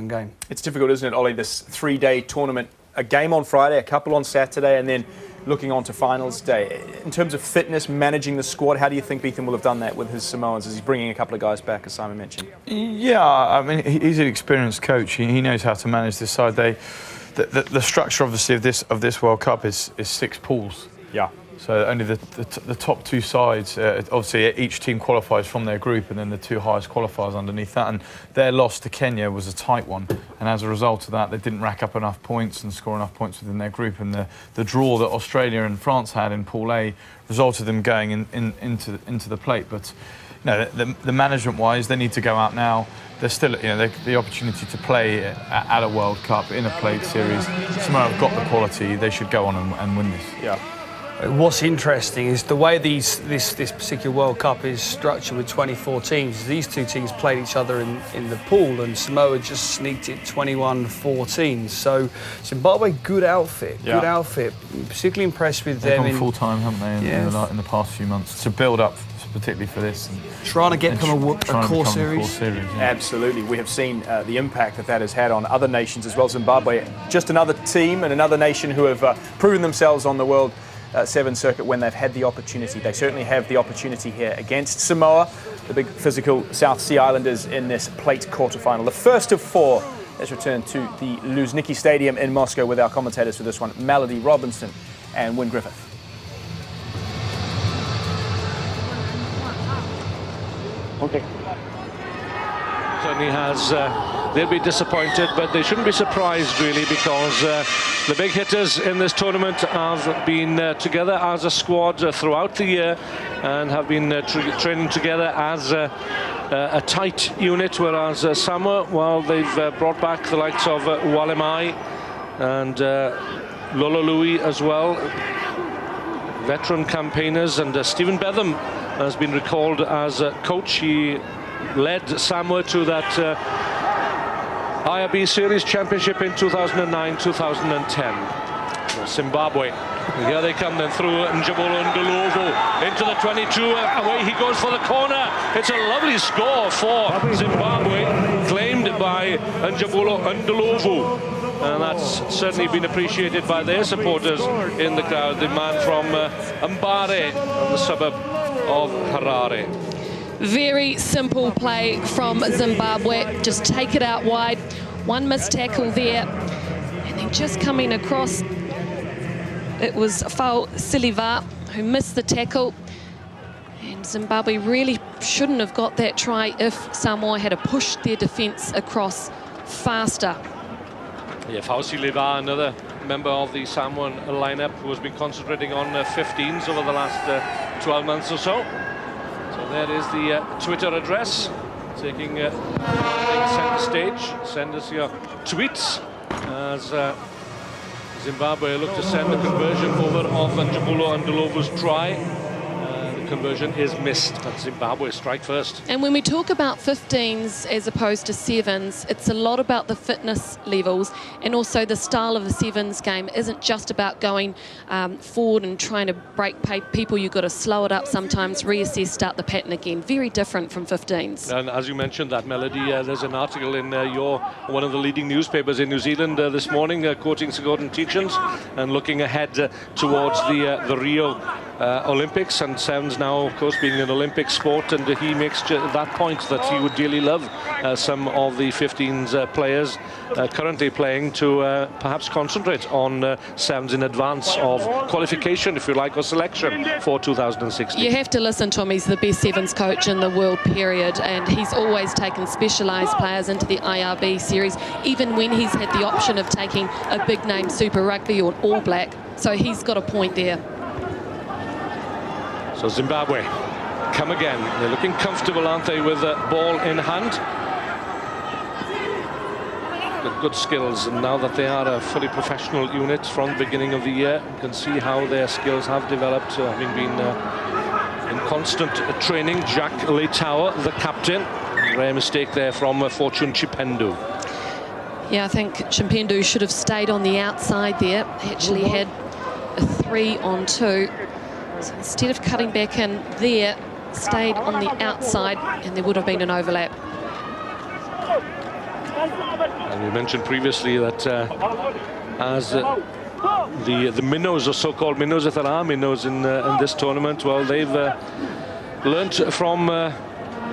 game. It's difficult, isn't it, Ollie, this three-day tournament, a game on Friday, a couple on Saturday, and then looking on to finals day. In terms of fitness, managing the squad, how do you think Beetham will have done that with his Samoans as he's bringing a couple of guys back, as Simon mentioned? Yeah, I mean, he's an experienced coach. He knows how to manage this side. The structure, obviously, of this World Cup is 6 pools. Yeah. So only the top 2 sides, obviously each team qualifies from their group, and then the 2 highest qualifiers underneath that. And their loss to Kenya was a tight one, and as a result of that, they didn't rack up enough points and score enough points within their group. And the draw that Australia and France had in Pool A resulted in them going into the plate. But no, the management-wise, they need to go out now. There's still, the opportunity to play at a World Cup in a plate series. Samoa have got the quality; they should go on and win this. Yeah. What's interesting is the way this particular World Cup is structured with 24 teams. These 2 teams played each other in the pool, and Samoa just sneaked it 21-14. So Zimbabwe, good outfit. Particularly impressed with them. They've gone full time, haven't they, in the past few months to build up, particularly for this. And trying to get become a core series. Yeah. Absolutely. We have seen the impact that has had on other nations as well. Zimbabwe, just another team and another nation who have proven themselves on the World 7 circuit when they've had the opportunity. They certainly have the opportunity here against Samoa, the big physical South Sea Islanders in this plate quarterfinal. The first of 4. Let's return to the Luzhniki Stadium in Moscow with our commentators for this one, Melody Robinson and Wyn Griffith. Okay. Certainly has. They'll be disappointed, but they shouldn't be surprised really, because the big hitters in this tournament have been together as a squad throughout the year and have been training together as a tight unit, whereas Samoa, well, they've brought back the likes of Walemai and Lolo Louis as well, veteran campaigners, and Stephen Betham has been recalled as coach. He led Samoa to that IRB Series Championship in 2009-2010. Zimbabwe, here they come then through Njabolo Ndlovu into the 22, away he goes for the corner. It's a lovely score for Zimbabwe, claimed by Njabolo Ndlovu, and that's certainly been appreciated by their supporters in the crowd. The man from Mbare, the suburb of Harare. Very simple play from Zimbabwe. Just take it out wide. One missed tackle there. And then just coming across, it was Fau Siliva who missed the tackle. And Zimbabwe really shouldn't have got that try if Samoa had pushed their defence across faster. Yeah, Fau Siliva, another member of the Samoan lineup who has been concentrating on 15s over the last 12 months or so. So there is the Twitter address, taking center stage. Send us your tweets as Zimbabwe look to send the conversion over of Njabolo Ndlovu's try. The conversion is missed, but Zimbabwe strike first. And when we talk about 15s as opposed to 7s, it's a lot about the fitness levels, and also the style of the 7s game isn't just about going forward and trying to break people. You've got to slow it up sometimes, reassess, start the pattern again. Very different from 15s. And as you mentioned that, Melody, there's an article in one of the leading newspapers in New Zealand this morning, quoting Gordon Teachins and looking ahead towards the Rio Olympics, and sevens now, of course, being an Olympic sport, and he makes that point that he would dearly love some of the 15s players currently playing to perhaps concentrate on sevens in advance of qualification, if you like, or selection for 2016. You have to listen to him. He's the best sevens coach in the world, period, and he's always taken specialised players into the IRB series, even when he's had the option of taking a big name Super Rugby or an All Black, so he's got a point there. So Zimbabwe come again. They're looking comfortable, aren't they, with the ball in hand? Got good skills, and now that they are a fully professional unit from the beginning of the year, you can see how their skills have developed, having been in constant training. Jack Leitauer, the captain. Rare mistake there from Fortune Chipendu. Yeah, I think Chipendu should have stayed on the outside there. He actually had a 3-on-2. So instead of cutting back in there, stayed on the outside, and there would have been an overlap. And we mentioned previously that as the minnows, or so-called minnows, if there are minnows in this tournament, well, they've learnt from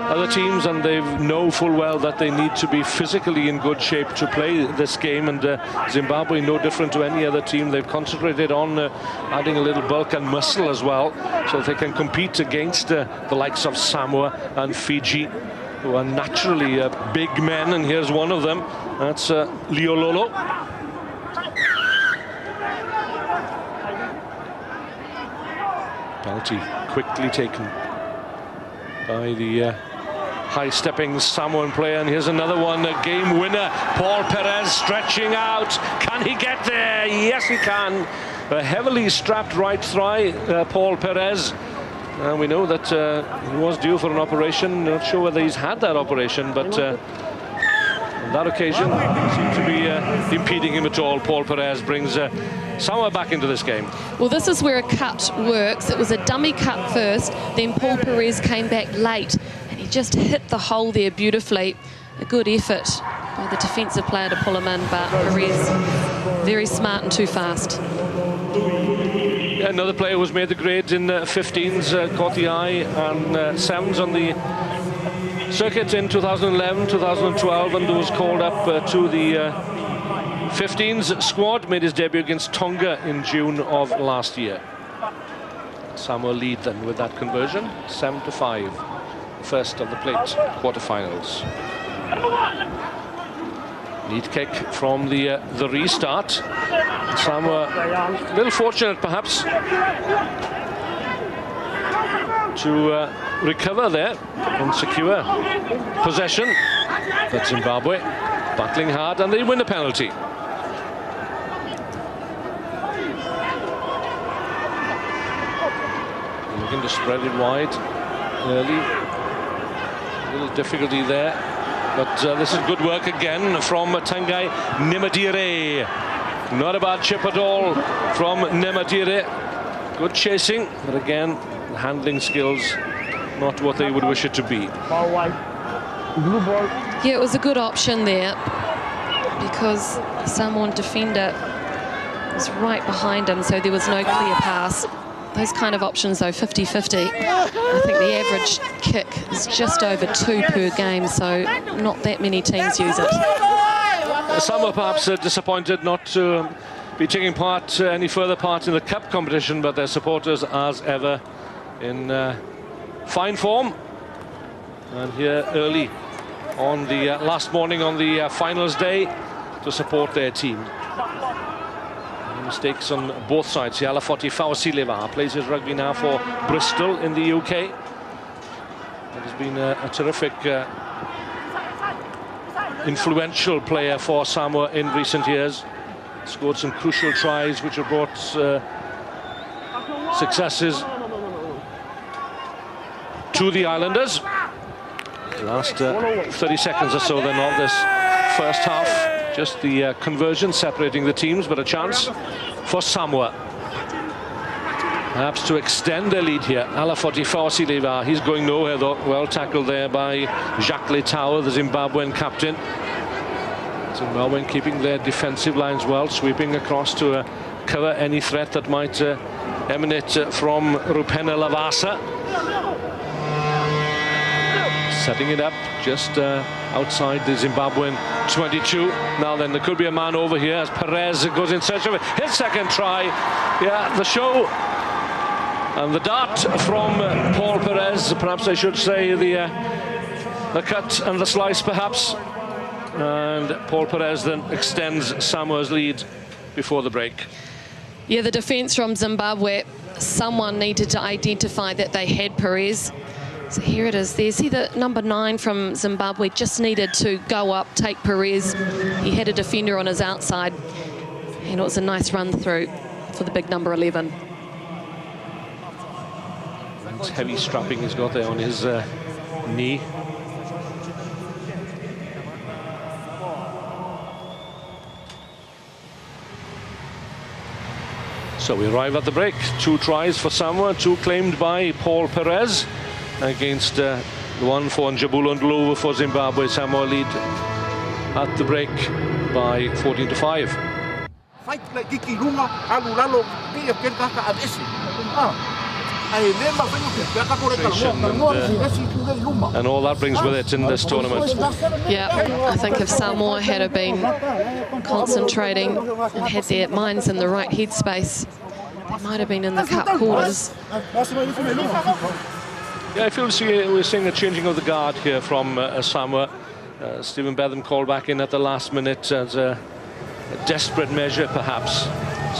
other teams, and they know full well that they need to be physically in good shape to play this game. And Zimbabwe, no different to any other team. They've concentrated on adding a little bulk and muscle as well, so that they can compete against the likes of Samoa and Fiji, who are naturally big men. And here's one of them. That's Liololo. Penalty quickly taken by the high-stepping Samoan player. And here's another one, a game winner. Paul Perez stretching out. Can he get there? Yes, he can. A heavily strapped right thigh, Paul Perez. We know that he was due for an operation. Not sure whether he's had that operation, but on that occasion seemed to be impeding him at all. Paul Perez brings Samoa back into this game. Well, this is where a cut works. It was a dummy cut first, then Paul Perez came back late, and he just hit the hole there beautifully. A good effort by the defensive player to pull him in, but Perez very smart and too fast. Another player who's made the grade in 15s, caught the eye, and 7s on the circuit in 2011, 2012, and was called up to the 15s squad. Made his debut against Tonga in June of last year. Samoa lead then with that conversion, 7-5. First of the plate quarterfinals. Neat kick from the restart. Samoa a little fortunate perhaps to recover there and secure possession, but Zimbabwe battling hard, and they win the penalty. Looking to spread it wide early. A little difficulty there, but this is good work again from Tangai Nemadire. Not a bad chip at all from Nemadire. Good chasing, but again, the handling skills not what they would wish it to be. Yeah, it was a good option there because the Samoan defender was right behind him, so there was no clear pass. Those kind of options, though, 50-50. I think the average kick is just over 2 per game, so not that many teams use it. Some are perhaps disappointed not to be taking any further part in the cup competition, but their supporters, as ever, in fine form. And here early on the last morning on the finals day to support their team. Mistakes on both sides. Alafoti Fausileva plays his rugby now for Bristol in the UK. It has been a terrific influential player for Samoa in recent years. Scored some crucial tries which have brought successes to the Islanders. The last 30 seconds or so then of this first half. Just the conversion separating the teams, but a chance for Samoa perhaps to extend their lead here. Alafoti Fausileva, he's going nowhere though. Well tackled there by Jacques Letao, the Zimbabwean captain. Zimbabwean keeping their defensive lines well, sweeping across to cover any threat that might emanate from Rupena Lavasa. Setting it up just outside the Zimbabwean 22. Now then, there could be a man over here as Perez goes in search of it. His second try. Yeah, the show and the dart from Paul Perez. Perhaps I should say the cut and the slice, perhaps. And Paul Perez then extends Samoa's lead before the break. Yeah, the defence from Zimbabwe, someone needed to identify that they had Perez. So here it is there. See the number 9 from Zimbabwe just needed to go up, take Perez. He had a defender on his outside, and it was a nice run through for the big number 11. It's heavy strapping he's got there on his knee. So we arrive at the break. 2 tries for Samoa, 2 claimed by Paul Perez against the one for Njabulo Ndlovu for Zimbabwe. Samoa lead at the break by 14-5. And all that brings with it in this tournament. Yeah, I think if Samoa had been concentrating and had their minds in the right headspace, they might have been in the cup quarters. Yeah, I feel we're seeing a changing of the guard here from Samoa. Stephen Betham called back in at the last minute as a desperate measure, perhaps.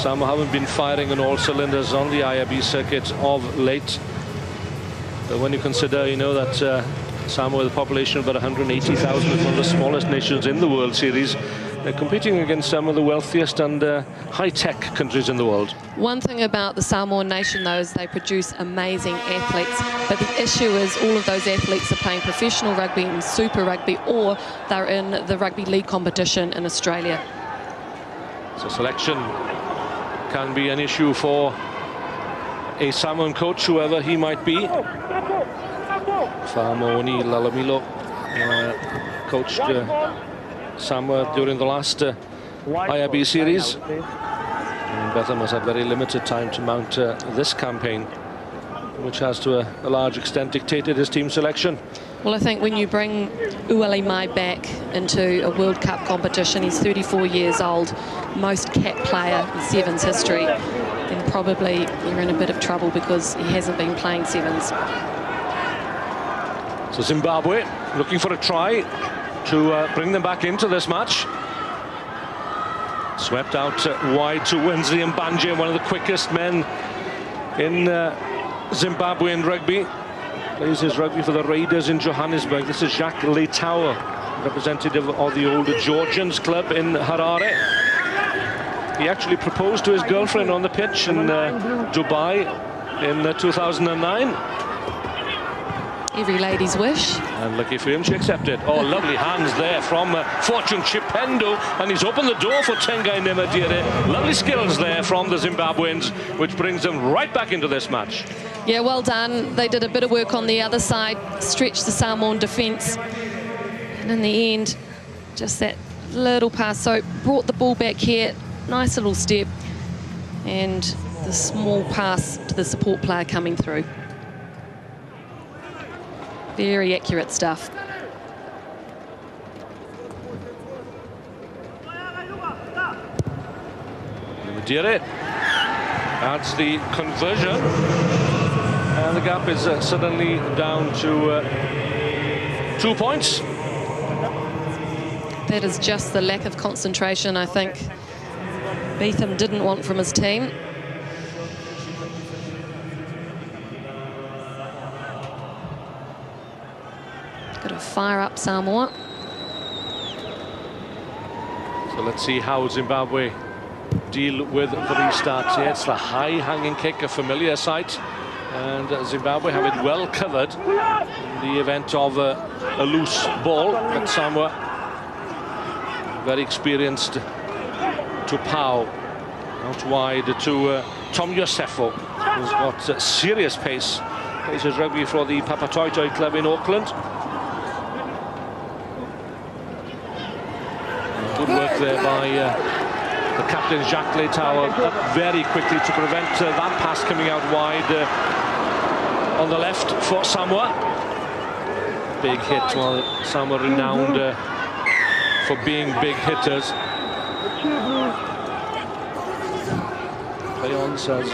Samoa haven't been firing on all cylinders on the IRB circuit of late. But when you consider, you know, that Samoa, with a population of about 180,000, is one of the smallest nations in the World Series, they're competing against some of the wealthiest and high-tech countries in the world. One thing about the Samoan nation, though, is they produce amazing athletes. But the issue is all of those athletes are playing professional rugby and Super Rugby, or they're in the rugby league competition in Australia. So selection can be an issue for a Samoan coach, whoever he might be. Fa'amaoni Lalamilo coached Samoa during the last IRB series. And Betham has had very limited time to mount this campaign, which has to a large extent dictated his team selection. Well, I think when you bring Ueli Mai back into a World Cup competition, he's 34 years old, most capped player in Sevens history, then probably you're in a bit of trouble because he hasn't been playing Sevens. So Zimbabwe looking for a try to bring them back into this match. Swept out wide to Winsley Mbanje, one of the quickest men in Zimbabwean rugby. Plays his rugby for the Raiders in Johannesburg. This is Jacques Leitao, representative of the old Georgians club in Harare. He actually proposed to his girlfriend on the pitch in Dubai in 2009. Every lady's wish. And lucky for him, she accepted. Oh, lovely hands there from Fortune Chipendo, and he's opened the door for Tengai Nemadire. Lovely skills there from the Zimbabweans, which brings them right back into this match. Yeah, well done. They did a bit of work on the other side, stretched the Samoan defence, and in the end, just that little pass. So brought the ball back here, nice little step, and the small pass to the support player coming through. Very accurate stuff. Nemadire adds the conversion. And the gap is suddenly down to 2 points. That is just the lack of concentration, I think, Betham didn't want from his team. Got to fire up Samoa. So let's see how Zimbabwe deal with the restart. Yeah, it's the high-hanging kick, a familiar sight. And Zimbabwe have it well covered in the event of a loose ball. But Samoa, very experienced to Pau. Out wide to Tom Yosefo, who's got serious pace. Plays his rugby for the Papatoetoe club in Auckland. Good work there by the captain, Jacques Leitao, up very quickly to prevent that pass coming out wide on the left for Samoa. Big hit, while Samoa renowned for being big hitters. Play on, says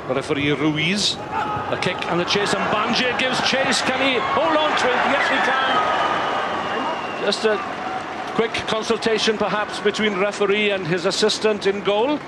referee Ruiz. A kick and the chase, and Mbanje gives chase. Can he hold on to it? Yes, he can. Just a quick consultation, perhaps, between referee and his assistant in goal.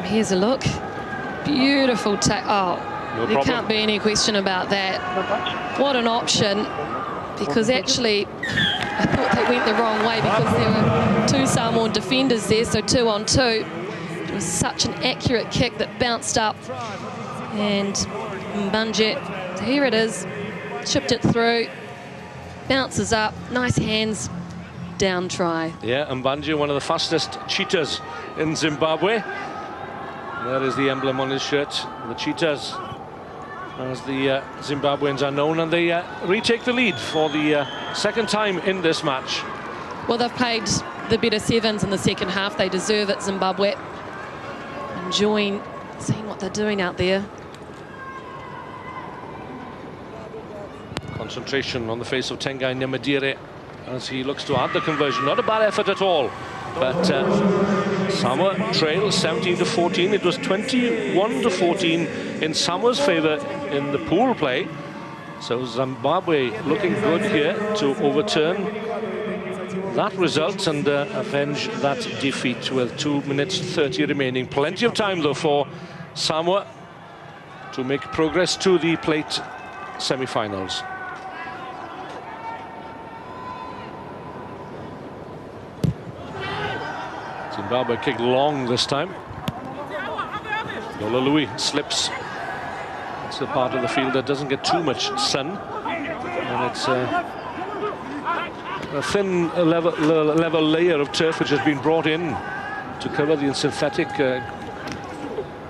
Here's a look. Beautiful take. Oh, No there problem. can't be any question about that. What an option. Because actually, I thought they went the wrong way because there were two Samoan defenders there, so 2 on 2. It was such an accurate kick that bounced up. And Mbanje, here it is, chipped it through, bounces up, nice hands, down try. Yeah, Mbanje, one of the fastest cheetahs in Zimbabwe. There is the emblem on his shirt, the cheetahs. as the Zimbabweans are known, and they retake the lead for the second time in this match. Well, they've played the better sevens in the second half. They deserve it, Zimbabwe. Enjoying seeing what they're doing out there. Concentration on the face of Tengai Nemadire as he looks to add the conversion. Not a bad effort at all, but Samoa trail 17-14. It was 21-14 in Samoa's favour in the pool play. So Zimbabwe looking good here to overturn that result and avenge that defeat with 2 minutes 30 remaining. Plenty of time though for Samoa to make progress to the plate semi-finals. Zimbabwe kicked long this time. Lola Louis slips. It's the part of the field that doesn't get too much sun, and it's a thin level layer of turf which has been brought in to cover the synthetic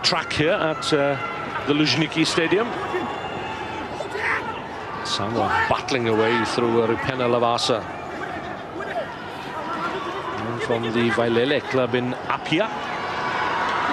track here at the Luzhniki Stadium. Samoa battling away through Rupena Lavasa. And from the Vailele club in Apia,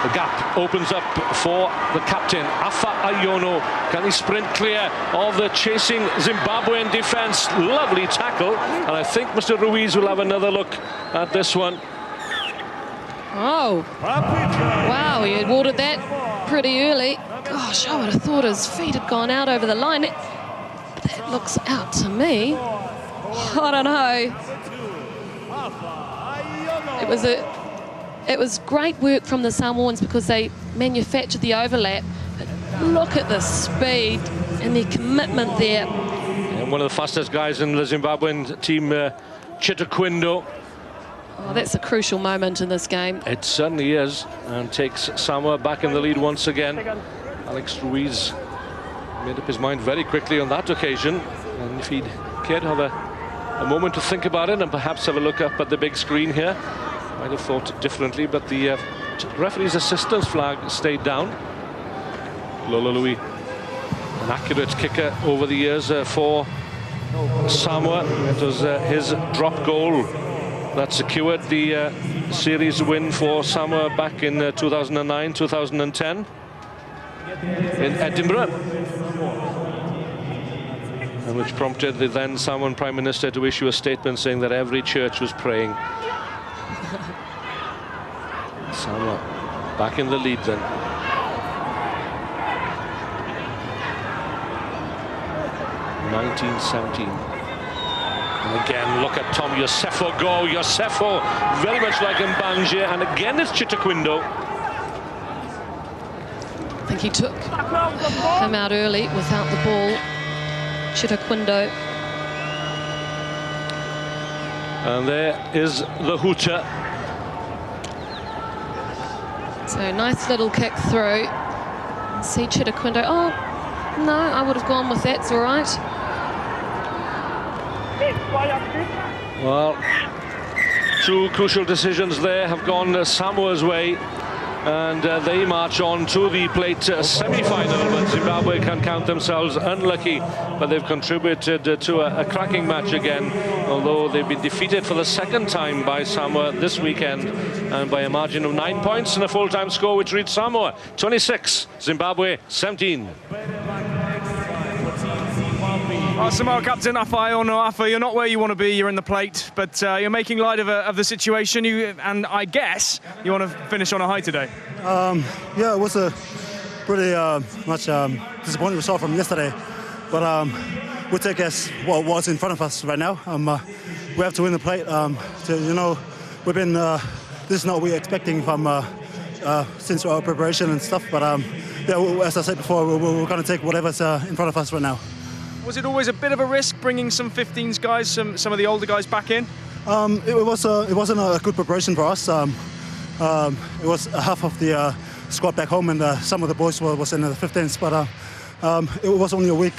the gap opens up for the captain, Afa Ayono. Can he sprint clear of the chasing Zimbabwean defence? Lovely tackle. And I think Mr. Ruiz will have another look at this one. Oh, wow, he had watered that pretty early. Gosh, I would have thought his feet had gone out over the line. That looks out to me. I don't know. It was great work from the Samoans because they manufactured the overlap. But look at the speed and the commitment there. And one of the fastest guys in the Zimbabwean team, Chitaquindo. Oh, that's a crucial moment in this game. It certainly is, and takes Samoa back in the lead once again. Alex Ruiz made up his mind very quickly on that occasion, and if he'd cared to have a moment to think about it and perhaps have a look up at the big screen here, might have thought differently, but the referee's assistance flag stayed down. Lola Louis, an accurate kicker over the years for Samoa. It was his drop goal that secured the series win for Samoa back in 2009-2010 in Edinburgh, and which prompted the then Samoan Prime Minister to issue a statement saying that every church was praying. Samoa back in the lead then. (1917). And again, look at Tom Yosefo go. Yosefo, very much like Mbanje, and again it's Chitaquindo. I think he took him out early without the ball. Chitaquindo. And there is the hooter. So nice little kick through. See Chitaquindo. Oh, no, I would have gone with that. It's all right. Well, two crucial decisions there have gone Samoa's way, and they march on to the plate semi-final. But Zimbabwe can count themselves unlucky, but they've contributed to a cracking match again, although they've been defeated for the second time by Samoa this weekend, and by a margin of 9 points and a full-time score which reached Samoa 26, Zimbabwe 17. Samoa captain Afa Ayono. Afa, you're not where you want to be, you're in the plate, but you're making light of the situation, and I guess you want to finish on a high today. Yeah, it was a pretty much disappointing result from yesterday, but we'll take as what's in front of us right now. We have to win the plate. We've been, this is not what we're expecting from since our preparation and stuff, but yeah, as I said before, we're going to take whatever's in front of us right now. Was it always a bit of a risk bringing some 15s guys, some of the older guys back in? It wasn't a good preparation for us. It was half of the squad back home, and some of the boys was in the 15s. But it was only a week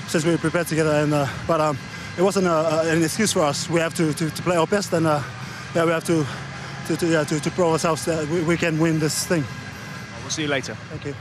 since we prepared together, and but it wasn't an excuse for us. We have to play our best, and yeah, we have to prove ourselves that we can win this thing. We'll see you later. Thank you.